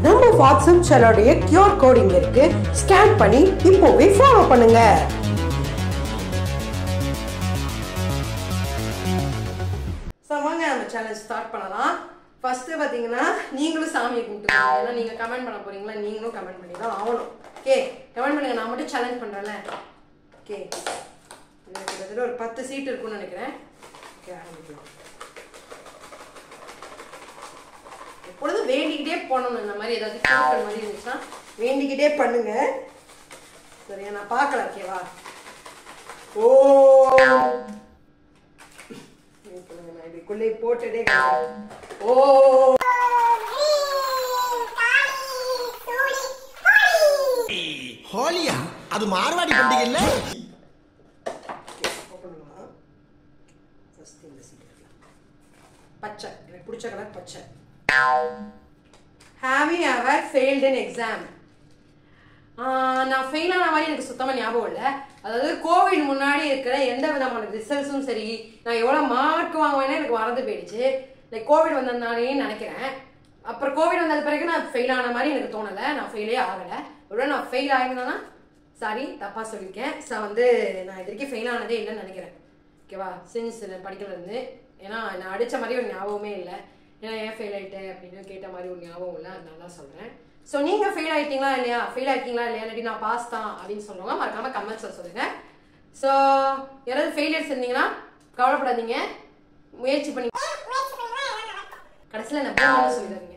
நம்ம வாட்ஸ்அப் சேனலுடைய QR code இங்க இருக்கு. ஸ்கேன் பண்ணி இப்போவே ஃபாலோ பண்ணுங்க. வாங்க நம்ம சேனல் ஸ்டார்ட் பண்ணலாம். ஃபர்ஸ்ட் பாத்தீங்கன்னா நீங்களும் சாமியை கும்பிட்டுக்கோங்க. ஏன்னா நீங்க கமெண்ட் பண்ண போறீங்களா, நீங்களும் கமெண்ட் பண்ணி தான் ஆகணும். ஓகே, கமெண்ட் பண்ணுங்க. நான் மட்டும் சேலஞ்ச் பண்றேன்ல. ஓகே, இதுல கிட்டத்தட்ட ஒரு 10 சீட் இருக்கும்னு நினைக்கிறேன். ஓகே, ஆரம்பிக்கலாம். எப்பொழுதும் வேண்டிக்கிட்டே போகணும். இந்த மாதிரி ஏதாவது கேட்குற மாதிரி இருந்துச்சுன்னா வேண்டிக்கிட்டே பண்ணுங்க. சரியா, நான் பார்க்கல. ஓகேவா? ஓ, நான் இதுக்குள்ளே போட்டுட்டே ஓ ஹோலியா, அது மார்வாடி பண்டிகை இல்ல? பச்சை, எனக்கு பிடிச்ச கலர் பச்சை. Have you ever failed an exam? நான் ஃபெயில் ஆன மாதிரி எனக்கு சுத்தமாக ஞாபகம் இல்லை. அதாவது கோவிட் முன்னாடி இருக்கிற எந்த விதமான ரிசல்ட்ஸும் சரி, நான் எவ்வளோ மார்க் வாங்குவேன்னு எனக்கு மறந்து போயிடுச்சு. லைக் கோவிட் வந்ததுனாலேயே நினைக்கிறேன். அப்புறம் கோவிட் வந்தது பிறகு நான் ஃபெயில் ஆன மாதிரி எனக்கு தோணலை. நான் ஃபெயிலே ஆகலை. ஒருவேளை நான் ஃபெயில் ஆகிருந்தேன்னா சாரி, தப்பாக சொல்லியிருக்கேன். ஸோ நான் இது வரைக்கும் ஃபெயில் ஆனதே இல்லைன்னு நினைக்கிறேன். ஓகேவா? சின்ஸ் படிக்கிறதுலேருந்து. ஏன்னா நான் அடித்த மாதிரி ஒரு ஞாபகமே இல்லை. ஏன்னா ஏன் ஃபெயில் ஆகிட்டேன் அப்படின்னு கேட்ட மாதிரி ஒரு ஞாபகம் இல்லை. அதனால தான் சொல்கிறேன். ஸோ நீங்கள் ஃபெயில் ஆகிட்டீங்களா இல்லையா, ஃபெயில் ஆகிட்டீங்களா இல்லையா, இல்லாட்டி நான் பாஸ் தான் அப்படின்னு சொல்லுவாங்க. மறக்காமல் கமெண்ட்ஸில் சொல்லுங்கள். ஸோ யாராவது ஃபெயிலியர்ஸ் இருந்தீங்கன்னா கவலைப்படாதீங்க, முயற்சி பண்ணி கடைசியில் நான் போகணும்னு சொல்லிடுறேங்க.